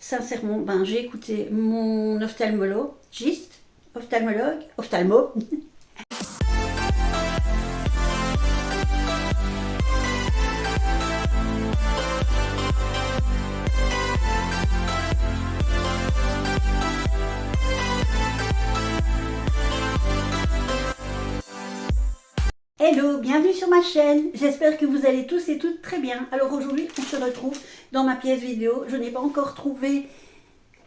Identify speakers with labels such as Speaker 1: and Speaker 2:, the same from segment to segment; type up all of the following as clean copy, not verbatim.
Speaker 1: sincèrement, j'ai écouté mon ophtalmo. Hello, bienvenue sur ma chaîne, j'espère que vous allez tous et toutes très bien. Alors aujourd'hui on se retrouve dans ma pièce vidéo, je n'ai pas encore trouvé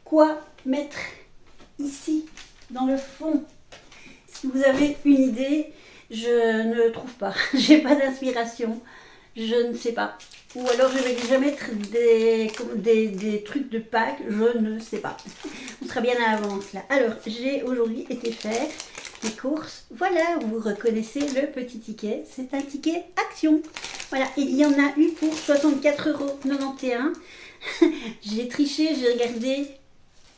Speaker 1: quoi mettre ici dans le fond. Si vous avez une idée, je ne trouve pas, j'ai pas d'inspiration, je ne sais pas. Ou alors je vais déjà mettre des trucs de Pâques, je ne sais pas. On sera bien à l'avance là. Alors j'ai aujourd'hui été faire les courses. Voilà, vous reconnaissez le petit ticket, c'est un ticket action. Voilà, il y en a eu pour 64,91 €. J'ai triché, j'ai regardé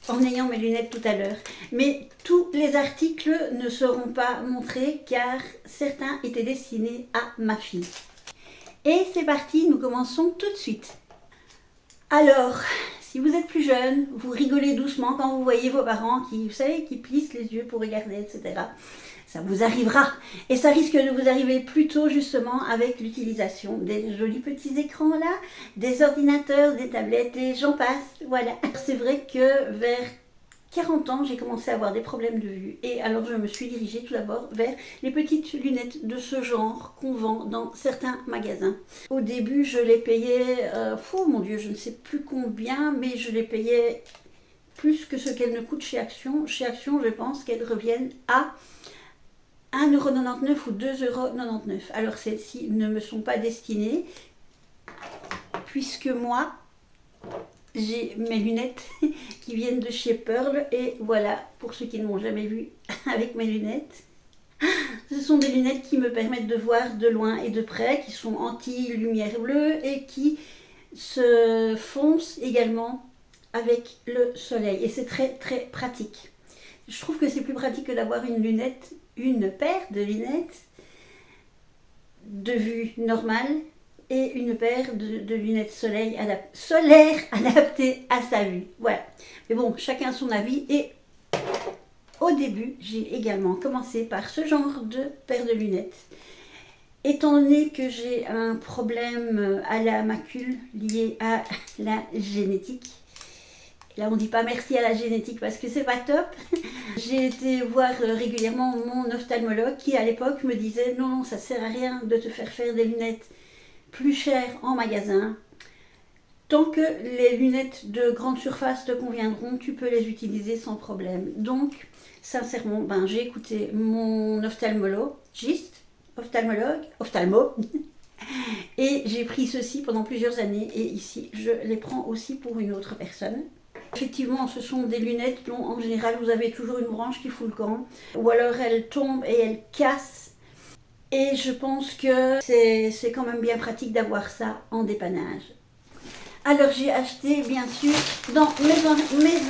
Speaker 1: en ayant mes lunettes tout à l'heure. Mais tous les articles ne seront pas montrés car certains étaient destinés à ma fille. Et c'est parti, nous commençons tout de suite. Alors, si vous êtes plus jeune, vous rigolez doucement quand vous voyez vos parents qui, vous savez, qui plissent les yeux pour regarder, etc. Ça vous arrivera. Et ça risque de vous arriver plus tôt justement avec l'utilisation des jolis petits écrans là, des ordinateurs, des tablettes et j'en passe. Voilà. C'est vrai que vers 40 ans, j'ai commencé à avoir des problèmes de vue et alors je me suis dirigée tout d'abord vers les petites lunettes de ce genre qu'on vend dans certains magasins. Au début, je les payais, mon Dieu, je ne sais plus combien, mais je les payais plus que ce qu'elles ne coûtent chez Action. Chez Action, je pense qu'elles reviennent à 1,99 € ou 2,99 €. Alors celles-ci ne me sont pas destinées puisque moi, j'ai mes lunettes qui viennent de chez Pearl et voilà, pour ceux qui ne m'ont jamais vu avec mes lunettes, ce sont des lunettes qui me permettent de voir de loin et de près, qui sont anti-lumière bleue et qui se foncent également avec le soleil et c'est très très pratique. Je trouve que c'est plus pratique que d'avoir une paire de lunettes de vue normale et une paire de lunettes solaires adaptées à sa vue. Voilà. Mais bon, chacun son avis. Et au début, j'ai également commencé par ce genre de paire de lunettes. Étant donné que j'ai un problème à la macule lié à la génétique, là on ne dit pas merci à la génétique parce que c'est pas top. J'ai été voir régulièrement mon ophtalmologue qui à l'époque me disait non, ça sert à rien de te faire des lunettes plus cher en magasin. Tant que les lunettes de grande surface te conviendront, tu peux les utiliser sans problème. Donc, sincèrement, j'ai écouté mon ophtalmo, et j'ai pris ceci pendant plusieurs années. Et ici, je les prends aussi pour une autre personne. Effectivement, ce sont des lunettes dont en général vous avez toujours une branche qui fout le camp. Ou alors elles tombent et elles cassent. Et je pense que c'est quand même bien pratique d'avoir ça en dépannage. Alors j'ai acheté bien sûr dans mes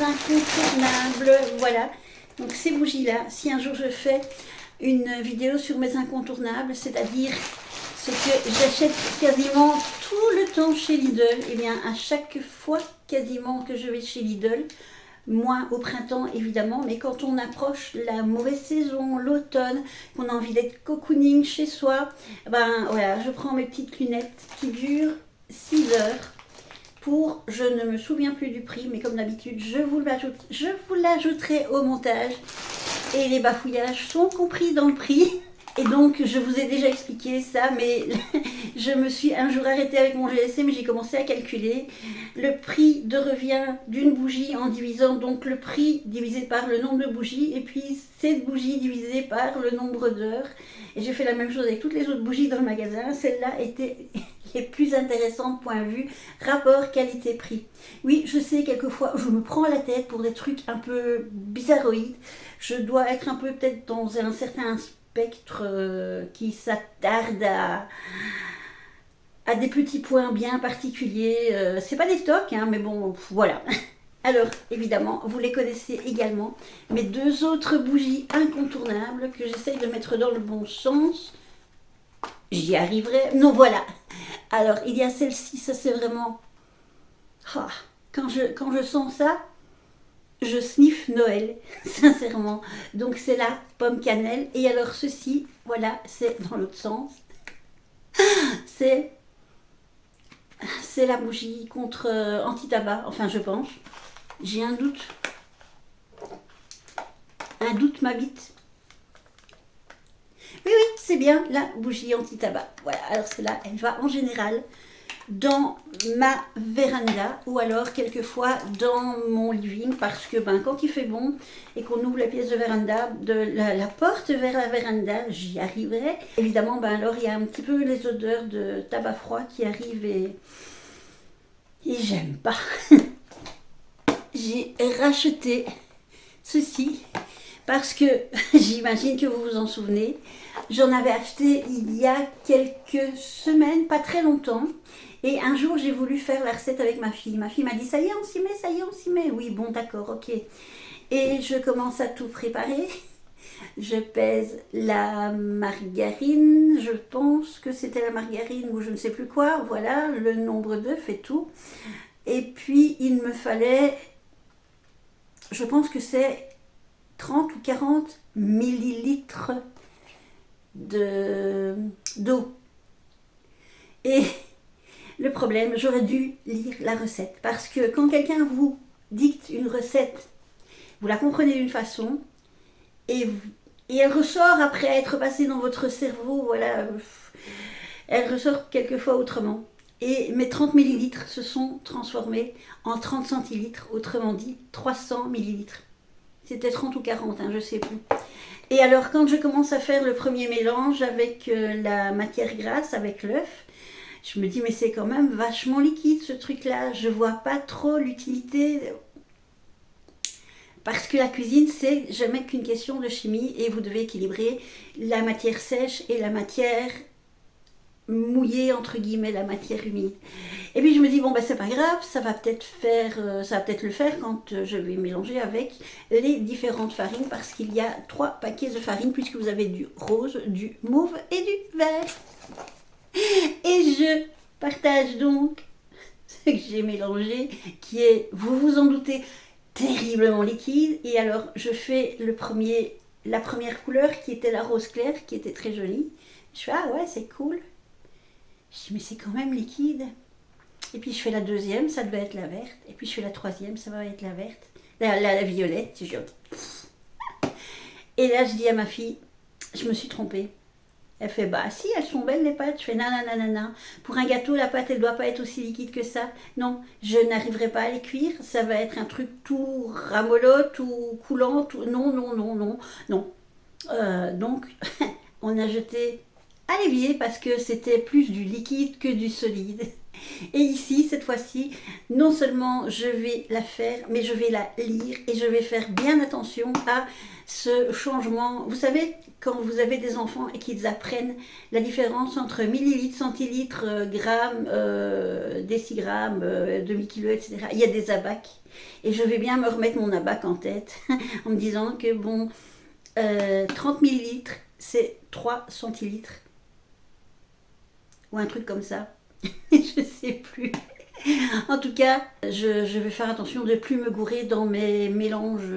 Speaker 1: incontournables, voilà. Donc ces bougies là, si un jour je fais une vidéo sur mes incontournables, c'est-à-dire ce que j'achète quasiment tout le temps chez Lidl, et bien à chaque fois quasiment que je vais chez Lidl, moins au printemps évidemment, mais quand on approche la mauvaise saison, l'automne, qu'on a envie d'être cocooning chez soi, voilà, je prends mes petites lunettes qui durent 6 heures pour, je ne me souviens plus du prix, mais comme d'habitude, je vous l'ajouterai au montage et les bafouillages sont compris dans le prix. Et donc, je vous ai déjà expliqué ça, mais je me suis un jour arrêtée avec mon GSM et j'ai commencé à calculer le prix de revient d'une bougie en divisant donc le prix divisé par le nombre de bougies et puis cette bougie divisée par le nombre d'heures. Et j'ai fait la même chose avec toutes les autres bougies dans le magasin. Celle-là était les plus intéressantes point de vue rapport qualité-prix. Oui, je sais, quelquefois, je me prends la tête pour des trucs un peu bizarroïdes. Je dois être un peu peut-être dans un certain spectre qui s'attarde à des petits points bien particuliers. C'est pas des tocs, hein, mais bon, voilà. Alors, évidemment, vous les connaissez également. Mes deux autres bougies incontournables que j'essaye de mettre dans le bon sens. J'y arriverai. Non, voilà. Alors, il y a celle-ci, ça c'est vraiment... quand je sens ça, je sniffe Noël, sincèrement. Donc c'est la pomme cannelle. Et alors ceci, voilà, c'est dans l'autre sens. C'est la bougie contre anti-tabac, enfin je pense. J'ai un doute. Un doute m'habite. Oui, oui, c'est bien la bougie anti-tabac. Voilà, alors celle-là, elle va en général dans ma véranda ou alors quelquefois dans mon living parce que quand il fait bon et qu'on ouvre la pièce de véranda, la porte vers la véranda, j'y arriverai. Évidemment, alors il y a un petit peu les odeurs de tabac froid qui arrivent et j'aime pas. J'ai racheté ceci parce que j'imagine que vous vous en souvenez. J'en avais acheté il y a quelques semaines, pas très longtemps. Et un jour, j'ai voulu faire la recette avec ma fille. Ma fille m'a dit, ça y est, on s'y met, ça y est, on s'y met. Oui, bon, d'accord, ok. Et je commence à tout préparer. Je pèse la margarine. Je pense que c'était la margarine ou je ne sais plus quoi. Voilà, le nombre d'œufs et tout. Et puis, il me fallait, je pense que c'est 30 ou 40 millilitres d'eau. Et le problème, j'aurais dû lire la recette. Parce que quand quelqu'un vous dicte une recette, vous la comprenez d'une façon, et elle ressort après être passée dans votre cerveau, voilà, elle ressort quelquefois autrement. Et mes 30 millilitres se sont transformés en 30 centilitres, autrement dit 300 millilitres. C'était 30 ou 40, je ne sais plus. Et alors, quand je commence à faire le premier mélange avec la matière grasse, avec l'œuf, je me dis, mais c'est quand même vachement liquide ce truc-là. Je vois pas trop l'utilité. Parce que la cuisine, c'est jamais qu'une question de chimie et vous devez équilibrer la matière sèche et la matière mouillée, entre guillemets, la matière humide. Et puis je me dis, bon, c'est pas grave, ça va peut-être le faire quand je vais mélanger avec les différentes farines parce qu'il y a 3 paquets de farine puisque vous avez du rose, du mauve et du vert. Et je partage donc ce que j'ai mélangé, qui est, vous vous en doutez, terriblement liquide. Et alors, je fais la première couleur qui était la rose claire, qui était très jolie. Je fais, ah ouais, c'est cool. Je dis, mais c'est quand même liquide. Et puis je fais la deuxième, ça devait être la verte. Et puis je fais la troisième, ça va être la verte. La violette. Et là, je dis à ma fille, je me suis trompée. Elle fait, bah si, elles sont belles les pâtes. Je fais, nanana. Pour un gâteau, la pâte, elle ne doit pas être aussi liquide que ça. Non, je n'arriverai pas à les cuire. Ça va être un truc tout ramollo, tout coulant. Tout... Non. Donc, on a jeté à l'évier parce que c'était plus du liquide que du solide. Et ici, cette fois-ci, non seulement je vais la faire, mais je vais la lire et je vais faire bien attention à ce changement. Vous savez, quand vous avez des enfants et qu'ils apprennent la différence entre millilitres, centilitres, grammes, décigrammes, demi-kilo, etc., il y a des abacs. Et je vais bien me remettre mon abac en tête en me disant que 30 millilitres, c'est 3 centilitres. Ou un truc comme ça. Je sais plus. En tout cas, je vais faire attention de ne plus me gourer dans mes mélanges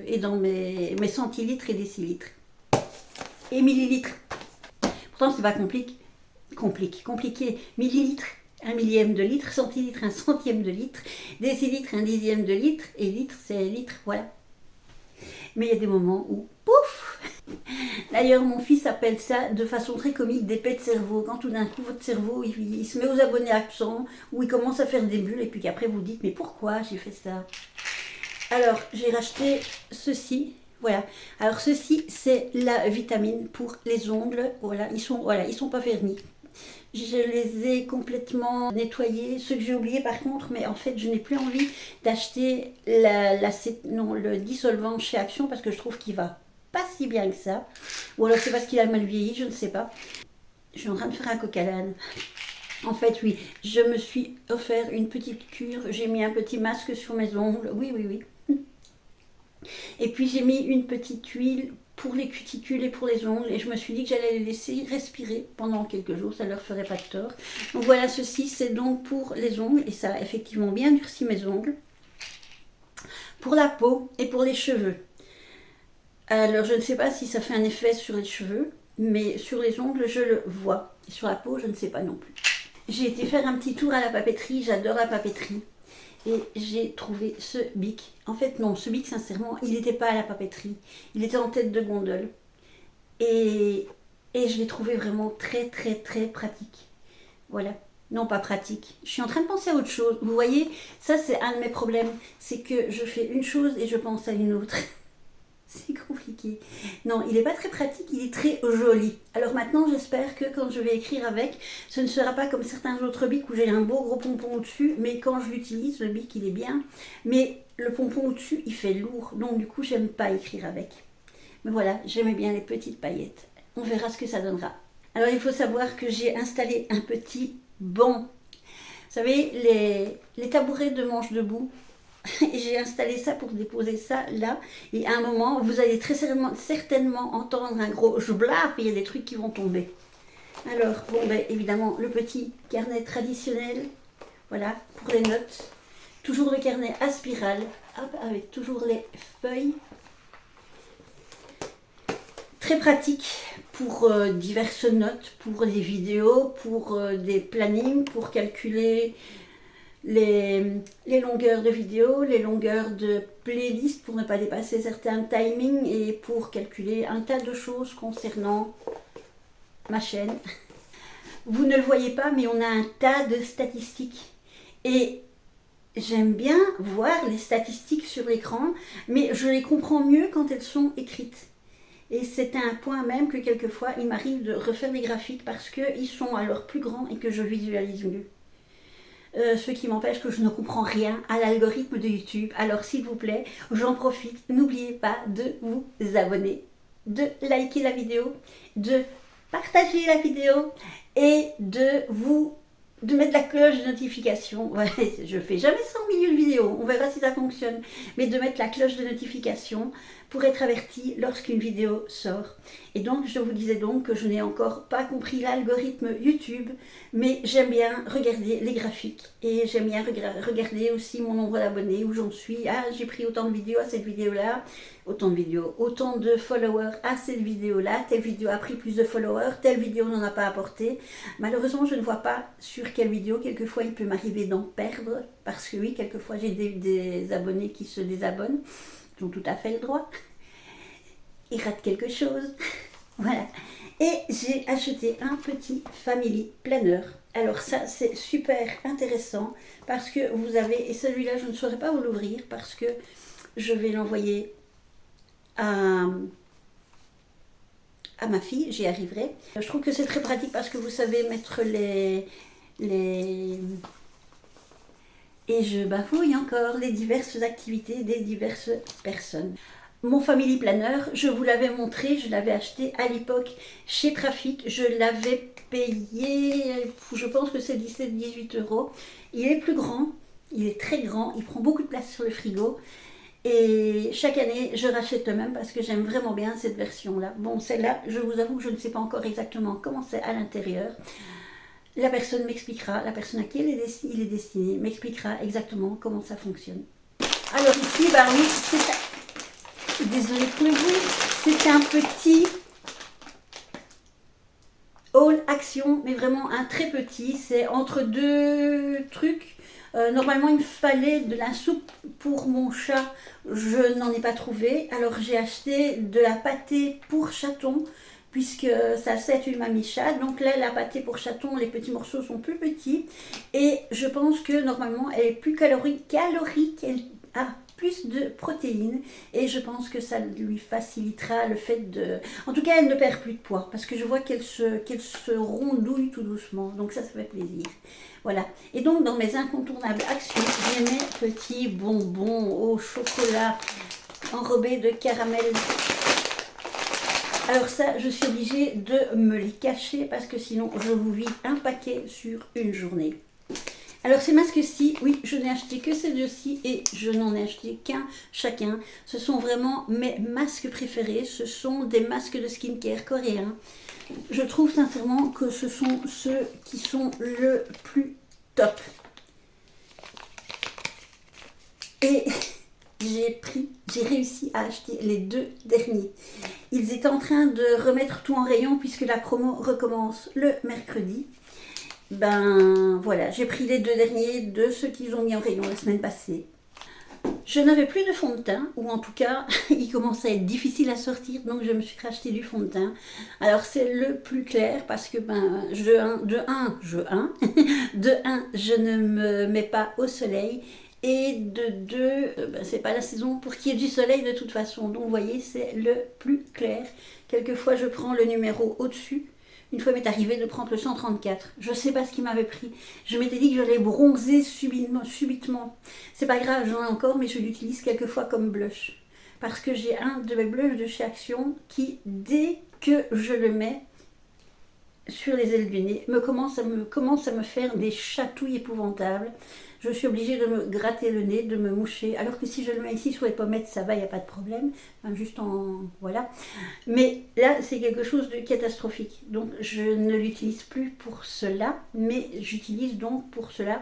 Speaker 1: et dans mes centilitres et décilitres. Et millilitres. Pourtant, c'est pas compliqué. Millilitres, 1 millième de litre. Centilitre, 1 centième de litre. Décilitre, 1 dixième de litre. Et litre, c'est litre, voilà. Mais il y a des moments où, pouf! D'ailleurs, mon fils appelle ça de façon très comique des pets de cerveau. Quand tout d'un coup, votre cerveau, il se met aux abonnés absents, ou il commence à faire des bulles, et puis qu'après vous dites, mais pourquoi j'ai fait ça? Alors, j'ai racheté ceci. Voilà. Alors, ceci, c'est la vitamine pour les ongles. Voilà, ils sont pas vernis. Je les ai complètement nettoyés. Ceux que j'ai oubliés par contre, mais en fait je n'ai plus envie d'acheter le dissolvant chez Action parce que je trouve qu'il va pas si bien que ça. Ou alors c'est parce qu'il a mal vieilli, je ne sais pas. Je suis en train de faire un coq à l'âne. En fait oui, je me suis offert une petite cure. J'ai mis un petit masque sur mes ongles. Oui. Et puis j'ai mis une petite huile pour les cuticules et pour les ongles. Et je me suis dit que j'allais les laisser respirer pendant quelques jours, ça leur ferait pas de tort. Donc voilà, ceci c'est donc pour les ongles et ça a effectivement bien durci mes ongles. Pour la peau et pour les cheveux. Alors je ne sais pas si ça fait un effet sur les cheveux, mais sur les ongles je le vois. Et sur la peau je ne sais pas non plus. J'ai été faire un petit tour à la papeterie, j'adore la papeterie. Et j'ai trouvé ce bic. En fait non, ce bic sincèrement, il n'était pas à la papeterie. Il était en tête de gondole. Et je l'ai trouvé vraiment très très très pratique. Voilà. Non, pas pratique. Je suis en train de penser à autre chose. Vous voyez, ça c'est un de mes problèmes. C'est que je fais une chose et je pense à une autre. C'est compliqué. Non, il n'est pas très pratique, il est très joli. Alors maintenant, j'espère que quand je vais écrire avec, ce ne sera pas comme certains autres bics où j'ai un beau gros pompon au-dessus, mais quand je l'utilise, le bic, il est bien. Mais le pompon au-dessus, il fait lourd, donc du coup, j'aime pas écrire avec. Mais voilà, j'aimais bien les petites paillettes. On verra ce que ça donnera. Alors, il faut savoir que j'ai installé un petit banc. Vous savez, les tabourets de manche debout. J'ai installé ça pour déposer ça là. Et à un moment, vous allez très certainement entendre un gros joublaf et il y a des trucs qui vont tomber. Alors, bon, ben, évidemment, le petit carnet traditionnel. Voilà, pour les notes. Toujours le carnet à spirale. Hop, avec toujours les feuilles. Très pratique pour diverses notes, pour des vidéos, pour des plannings, pour calculer les longueurs de vidéos, les longueurs de playlists pour ne pas dépasser certains timings et pour calculer un tas de choses concernant ma chaîne. Vous ne le voyez pas, mais on a un tas de statistiques et j'aime bien voir les statistiques sur l'écran, mais je les comprends mieux quand elles sont écrites. Et c'est un point même que quelquefois il m'arrive de refaire des graphiques parce qu'ils sont alors plus grands et que je visualise mieux. Ce qui m'empêche que je ne comprends rien à l'algorithme de YouTube. Alors s'il vous plaît, j'en profite, n'oubliez pas de vous abonner, de liker la vidéo, de partager la vidéo et de mettre la cloche de notification. Ouais, je fais jamais ça en milieu de vidéo, on verra si ça fonctionne. Mais de mettre la cloche de notification pour être averti lorsqu'une vidéo sort. Et donc, je vous disais donc que je n'ai encore pas compris l'algorithme YouTube, mais j'aime bien regarder les graphiques. Et j'aime bien regarder aussi mon nombre d'abonnés, où j'en suis. Ah, j'ai pris autant de vidéos à cette vidéo-là, autant de followers à cette vidéo-là, telle vidéo a pris plus de followers, telle vidéo n'en a pas apporté. Malheureusement, je ne vois pas sur quelle vidéo, quelquefois il peut m'arriver d'en perdre, parce que oui, quelquefois j'ai des abonnés qui se désabonnent, ils ont tout à fait le droit. Ils ratent quelque chose. Voilà. Et j'ai acheté un petit Family Planner. Alors ça, c'est super intéressant, parce que vous avez, et celui-là, je ne saurais pas où l'ouvrir, parce que je vais l'envoyer à ma fille, j'y arriverai. Je trouve que c'est très pratique parce que vous savez mettre les et je bafouille encore les diverses activités des diverses personnes. Mon Family Planner, je vous l'avais montré, je l'avais acheté à l'époque chez Trafic, je l'avais payé, je pense que c'est 17-18 €. Il est plus grand, il est très grand, il prend beaucoup de place sur le frigo. Et chaque année, je rachète même parce que j'aime vraiment bien cette version-là. Bon, celle-là, je vous avoue que je ne sais pas encore exactement comment c'est à l'intérieur. La personne m'expliquera, la personne à qui il est destiné m'expliquera exactement comment ça fonctionne. Alors ici, bah oui, c'est ça. Désolée pour le bruit, c'est un petit haul action, mais vraiment un très petit. C'est entre deux trucs. Normalement, il me fallait de la soupe pour mon chat. Je n'en ai pas trouvé. Alors, j'ai acheté de la pâtée pour chaton, puisque ça c'est une mamie chat. Donc là, la pâtée pour chaton, les petits morceaux sont plus petits. Et je pense que normalement, elle est plus calorique. Elle a plus de protéines. Et je pense que ça lui facilitera le fait de... En tout cas, elle ne perd plus de poids, parce que je vois qu'elle se rondouille tout doucement. Donc ça fait plaisir. Voilà. Et donc, dans mes incontournables actions, j'ai mes petits bonbons au chocolat enrobés de caramel. Alors ça, je suis obligée de me les cacher parce que sinon, je vous vide un paquet sur une journée. Alors ces masques-ci, oui, je n'ai acheté que ces deux-ci et je n'en ai acheté qu'un chacun. Ce sont vraiment mes masques préférés. Ce sont des masques de skincare coréens. Je trouve sincèrement que ce sont ceux qui sont le plus top. Et j'ai réussi à acheter les deux derniers. Ils étaient en train de remettre tout en rayon puisque la promo recommence le mercredi. Ben voilà, j'ai pris les deux derniers de ceux qu'ils ont mis en rayon la semaine passée. Je n'avais plus de fond de teint, ou en tout cas, il commençait à être difficile à sortir, donc je me suis racheté du fond de teint. Alors c'est le plus clair parce que de un, je ne me mets pas au soleil. Et de deux, c'est pas la saison pour qu'il y ait du soleil de toute façon. Donc vous voyez, c'est le plus clair. Quelquefois, je prends le numéro au-dessus. Une fois, il m'est arrivé de prendre le 134. Je ne sais pas ce qui m'avait pris. Je m'étais dit que j'allais bronzer subitement. C'est pas grave, j'en ai encore, mais je l'utilise quelquefois comme blush. Parce que j'ai un de mes blushs de chez Action qui, dès que je le mets sur les ailes du nez, commence à me faire des chatouilles épouvantables. Je suis obligée de me gratter le nez, de me moucher. Alors que si je le mets ici sur les pommettes, ça va, il n'y a pas de problème. Enfin, juste en... voilà. Mais là, c'est quelque chose de catastrophique. Donc, je ne l'utilise plus pour cela. Mais j'utilise donc pour cela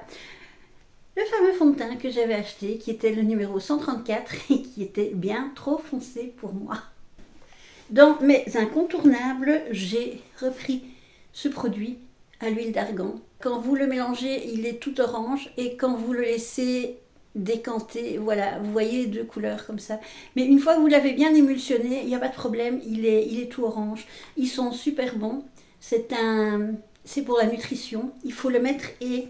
Speaker 1: le fameux fond de teint que j'avais acheté, qui était le numéro 134 et qui était bien trop foncé pour moi. Dans mes incontournables, j'ai repris ce produit à l'huile d'argan. Quand vous le mélangez, il est tout orange et quand vous le laissez décanter, voilà, vous voyez deux couleurs comme ça. Mais une fois que vous l'avez bien émulsionné, il n'y a pas de problème, il est tout orange. Ils sont super bons. C'est pour la nutrition. Il faut le mettre et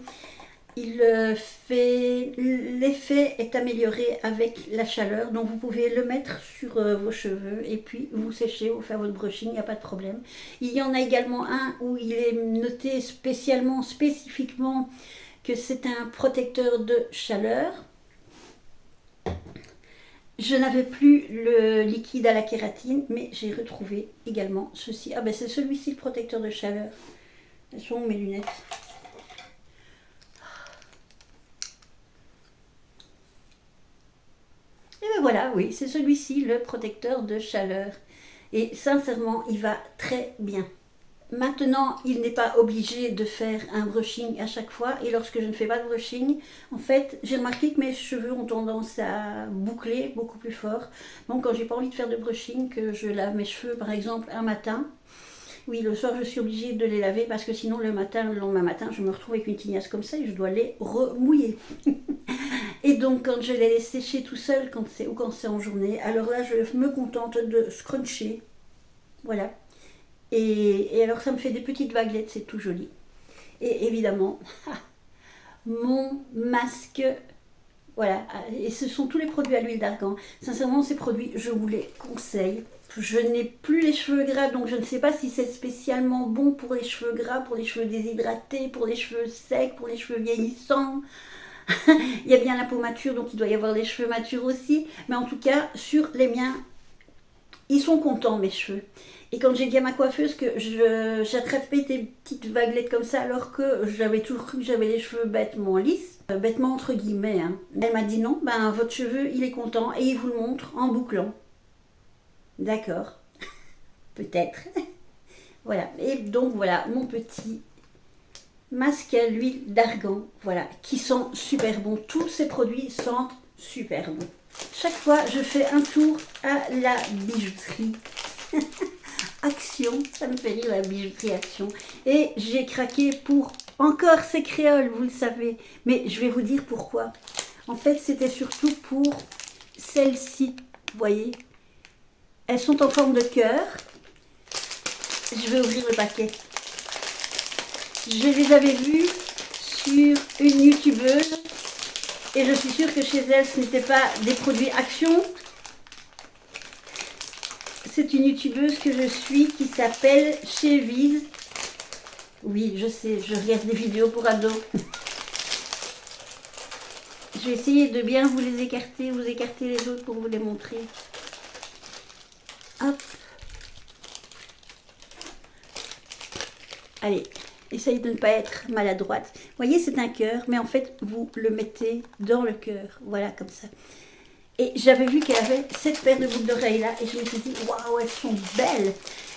Speaker 1: l'effet est amélioré avec la chaleur, donc vous pouvez le mettre sur vos cheveux et puis vous séchez ou faire votre brushing, il n'y a pas de problème. Il y en a également un où il est noté spécifiquement que c'est un protecteur de chaleur. Je n'avais plus le liquide à la kératine, mais j'ai retrouvé également ceci. Ah ben c'est celui-ci le protecteur de chaleur. Elles sont où mes lunettes ? Et ben voilà, oui, c'est celui-ci, le protecteur de chaleur. Et sincèrement, il va très bien. Maintenant, il n'est pas obligé de faire un brushing à chaque fois. Et lorsque je ne fais pas de brushing, en fait, j'ai remarqué que mes cheveux ont tendance à boucler beaucoup plus fort. Donc, quand j'ai pas envie de faire de brushing, que je lave mes cheveux, par exemple, un matin, oui, le soir, je suis obligée de les laver parce que sinon, le lendemain matin, je me retrouve avec une tignasse comme ça et je dois les remouiller. Et donc, quand je les laisse sécher tout seul, quand c'est en journée, alors là, je me contente de scruncher. Voilà. Et alors, ça me fait des petites vaguelettes, c'est tout joli. Et évidemment, mon masque, voilà. Et ce sont tous les produits à l'huile d'argan. Sincèrement, ces produits, je vous les conseille. Je n'ai plus les cheveux gras, donc je ne sais pas si c'est spécialement bon pour les cheveux gras, pour les cheveux déshydratés, pour les cheveux secs, pour les cheveux vieillissants. Il y a bien la peau mature, donc il doit y avoir les cheveux matures aussi. Mais en tout cas, sur les miens, ils sont contents, mes cheveux. Et quand j'ai dit à ma coiffeuse que j'attrapais des petites vaguelettes comme ça, alors que j'avais toujours cru que j'avais les cheveux bêtement lisses, bêtement entre guillemets, hein. Elle m'a dit non, votre cheveu, il est content et il vous le montre en bouclant. D'accord, peut-être. Voilà, et donc voilà, mon petit masque à l'huile d'argan, voilà, qui sent super bon. Tous ces produits sentent super bon. Chaque fois, je fais un tour à la bijouterie. Action, ça me fait rire la bijouterie Action. Et j'ai craqué pour encore ces créoles, vous le savez. Mais je vais vous dire pourquoi. En fait, c'était surtout pour celles-ci, vous voyez. Elles sont en forme de cœur. Je vais ouvrir le paquet. Je les avais vues sur une youtubeuse et je suis sûre que chez elle ce n'était pas des produits Action. C'est une youtubeuse que je suis qui s'appelle Cheviz. Oui, je sais, je regarde des vidéos pour ados. Je vais essayer de bien vous les écarter, vous écarter les autres pour vous les montrer. Hop. Allez, Essayez de ne pas être maladroite. Vous voyez, c'est un cœur, mais en fait, vous le mettez dans le cœur. Voilà, comme ça. Et j'avais vu qu'elle avait cette paire de boucles d'oreilles là, et je me suis dit, waouh, elles sont belles.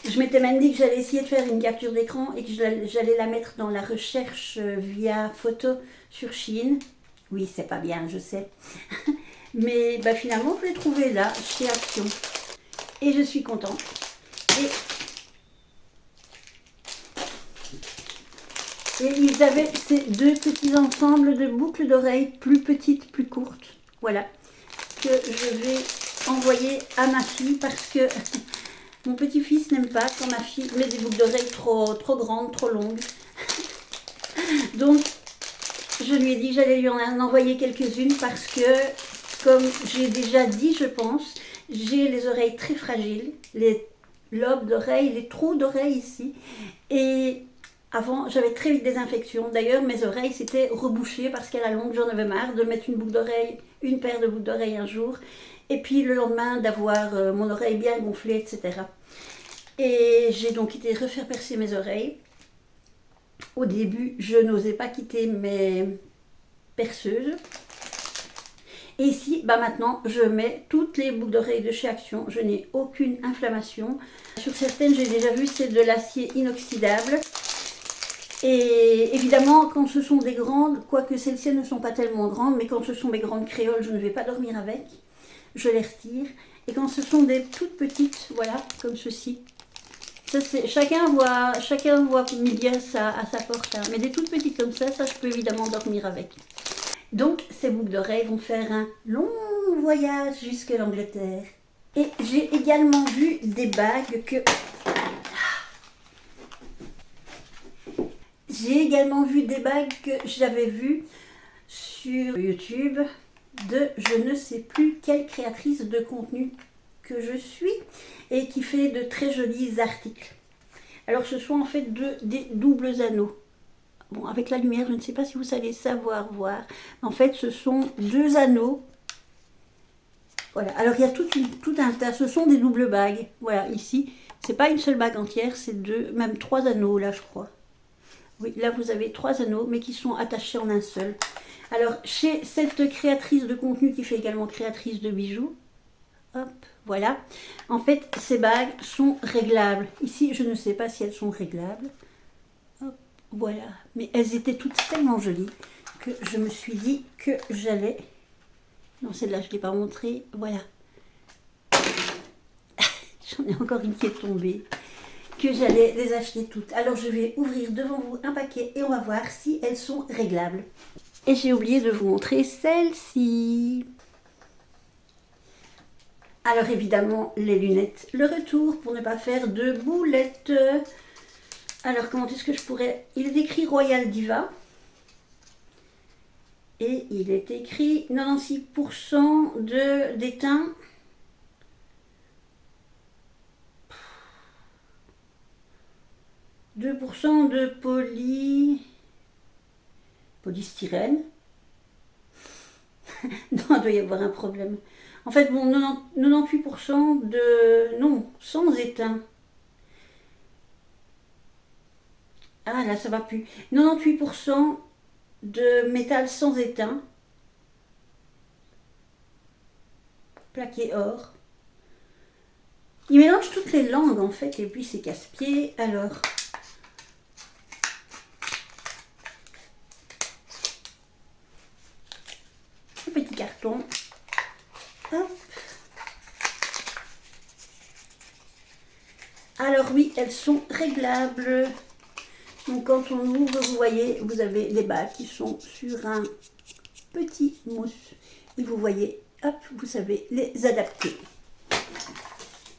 Speaker 1: Je m'étais même dit que j'allais essayer de faire une capture d'écran et que j'allais la mettre dans la recherche via photo sur Shein. Oui, c'est pas bien, je sais. Mais bah, finalement, je l'ai trouvé là, chez Action. Et je suis contente. Et ils avaient ces deux petits ensembles de boucles d'oreilles, plus petites, plus courtes. Voilà. Que je vais envoyer à ma fille parce que mon petit-fils n'aime pas quand ma fille met des boucles d'oreilles trop grandes, trop longues. Donc, je lui ai dit que j'allais lui en envoyer quelques-unes parce que, comme j'ai déjà dit, je pense, j'ai les oreilles très fragiles, les lobes d'oreilles, les trous d'oreilles ici. Et avant, j'avais très vite des infections. D'ailleurs, mes oreilles s'étaient rebouchées parce qu'à la longue, j'en avais marre de mettre une boucle d'oreille, une paire de boucles d'oreilles un jour. Et puis le lendemain, d'avoir mon oreille bien gonflée, etc. Et j'ai donc été refaire percer mes oreilles. Au début, je n'osais pas quitter mes perceuses. Et ici, bah maintenant, je mets toutes les boucles d'oreilles de chez Action. Je n'ai aucune inflammation. Sur certaines, j'ai déjà vu, c'est de l'acier inoxydable. Et évidemment, quand ce sont des grandes, quoique celles-ci ne sont pas tellement grandes, mais quand ce sont mes grandes créoles, je ne vais pas dormir avec. Je les retire. Et quand ce sont des toutes petites, voilà, comme ceci. Ça, chacun voit midi à sa porte. Hein. Mais des toutes petites comme ça je peux évidemment dormir avec. Donc, ces boucles d'oreilles vont faire un long voyage jusque l'Angleterre. Et j'ai également vu des bagues que... J'ai également vu des bagues que j'avais vues sur YouTube de je ne sais plus quelle créatrice de contenu que je suis et qui fait de très jolis articles. Alors ce sont en fait des doubles anneaux. Bon, avec la lumière, je ne sais pas si vous allez savoir voir. En fait, ce sont deux anneaux. Voilà. Alors il y a tout un tas. Ce sont des doubles bagues. Voilà, ici, c'est pas une seule bague entière, c'est deux, même trois anneaux là, je crois. Oui, là vous avez trois anneaux, mais qui sont attachés en un seul. Alors, chez cette créatrice de contenu qui fait également créatrice de bijoux, hop, voilà. En fait, ces bagues sont réglables. Ici, je ne sais pas si elles sont réglables. Hop, voilà. Mais elles étaient toutes tellement jolies que je me suis dit que j'allais... Non, celle-là, je ne l'ai pas montrée. Voilà. J'en ai encore une qui est tombée. Que j'allais les acheter toutes. Alors, je vais ouvrir devant vous un paquet et on va voir si elles sont réglables. Et j'ai oublié de vous montrer celle-ci. Alors évidemment, les lunettes. Le retour pour ne pas faire de boulettes. Alors comment est-ce que je pourrais... Il est écrit Royal Diva. Et il est écrit 96% d'étain. « 2% de polystyrène. » Non, il doit y avoir un problème. En fait, bon, 98% de... Non, sans étain. Ah, là, ça va plus. 98% de métal sans étain. Plaqué or. Il mélange toutes les langues, en fait, et puis c'est casse-pied. Alors... petit carton. Hop. Alors oui, elles sont réglables. Donc quand on ouvre, vous voyez, vous avez les bagues qui sont sur un petit mousse. Et vous voyez, hop, vous savez les adapter.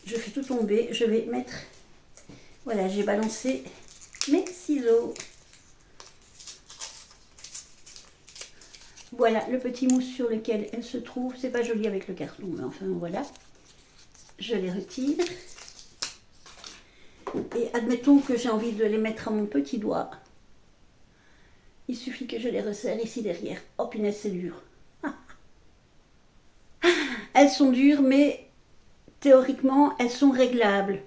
Speaker 1: Je fais tout tomber. Je vais mettre... Voilà, j'ai balancé mes ciseaux. Voilà le petit mousse sur lequel elle se trouve. C'est pas joli avec le carton, mais enfin voilà. Je les retire. Et admettons que j'ai envie de les mettre à mon petit doigt. Il suffit que je les resserre ici derrière. Oh punaise, c'est dur. Elles sont dures, mais théoriquement, elles sont réglables.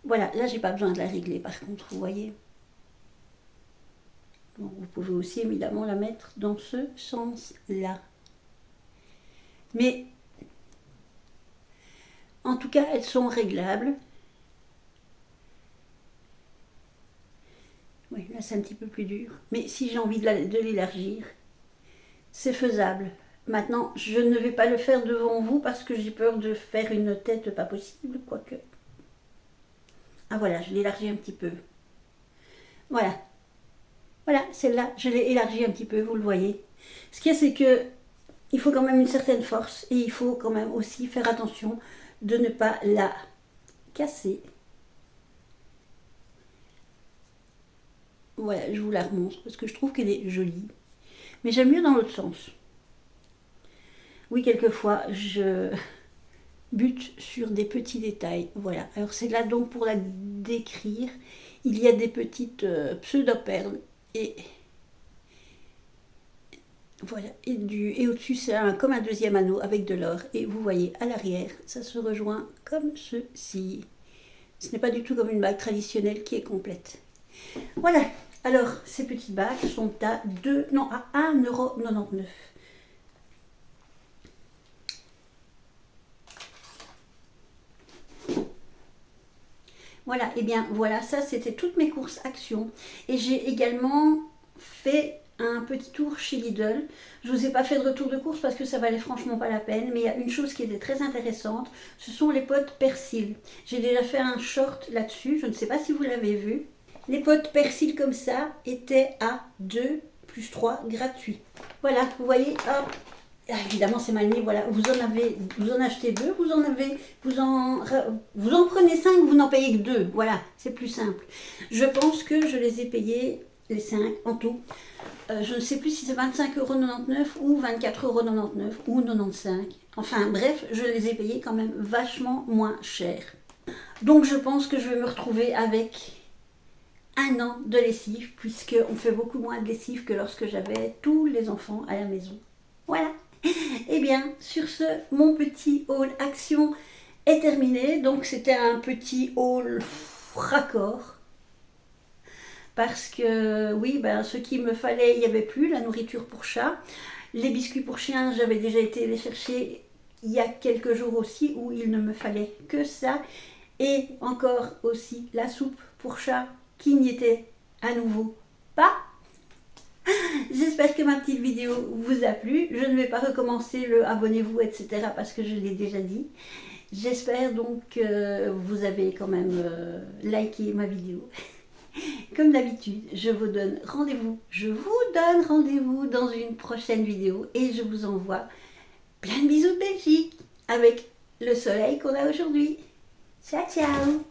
Speaker 1: Voilà, là, j'ai pas besoin de la régler par contre, vous voyez. Bon, vous pouvez aussi évidemment la mettre dans ce sens-là. Mais en tout cas, elles sont réglables. Oui, là c'est un petit peu plus dur. Mais si j'ai envie de l'élargir, c'est faisable. Maintenant, je ne vais pas le faire devant vous parce que j'ai peur de faire une tête pas possible, quoique. Ah voilà, je l'élargis un petit peu. Voilà. Voilà, celle-là, je l'ai élargie un petit peu, vous le voyez. Ce qu'il y a, c'est que il faut quand même une certaine force et il faut quand même aussi faire attention de ne pas la casser. Voilà, je vous la remontre parce que je trouve qu'elle est jolie. Mais j'aime mieux dans l'autre sens. Oui, quelquefois, je bute sur des petits détails. Voilà, alors c'est là donc pour la décrire. Il y a des petites pseudo-perles et voilà, et au-dessus c'est comme un deuxième anneau avec de l'or. Et vous voyez à l'arrière, ça se rejoint comme ceci. Ce n'est pas du tout comme une bague traditionnelle qui est complète. Voilà, alors ces petites bagues sont à 1,99 €. Voilà, et bien voilà, ça c'était toutes mes courses Action. Et j'ai également fait un petit tour chez Lidl. Je ne vous ai pas fait de retour de course parce que ça valait franchement pas la peine. Mais il y a une chose qui était très intéressante, ce sont les potes persil. J'ai déjà fait un short là-dessus, je ne sais pas si vous l'avez vu. Les potes persil comme ça étaient à 2 + 3 gratuits. Voilà, vous voyez, hop. Ah, évidemment c'est mal mis, voilà, vous en achetez 2, vous en prenez 5, vous n'en payez que 2, voilà, c'est plus simple. Je pense que je les ai payés, les 5 en tout, je ne sais plus si c'est 25,99 € ou 24,99 € ou 95, enfin bref, je les ai payés quand même vachement moins cher. Donc je pense que je vais me retrouver avec 1 an de lessive, puisqu'on fait beaucoup moins de lessive que lorsque j'avais tous les enfants à la maison. Voilà. Et bien, sur ce, mon petit haul Action est terminé. Donc, c'était un petit haul raccord. Parce que, oui, ben, ce qu'il me fallait, il n'y avait plus. La nourriture pour chat. Les biscuits pour chien, j'avais déjà été les chercher il y a quelques jours aussi, où il ne me fallait que ça. Et encore aussi la soupe pour chat, qui n'y était à nouveau pas. J'espère que ma petite vidéo vous a plu. Je ne vais pas recommencer le abonnez-vous, etc. parce que je l'ai déjà dit. J'espère donc que vous avez quand même liké ma vidéo. Comme d'habitude, je vous donne rendez-vous. Dans une prochaine vidéo et je vous envoie plein de bisous de Belgique avec le soleil qu'on a aujourd'hui. Ciao, ciao!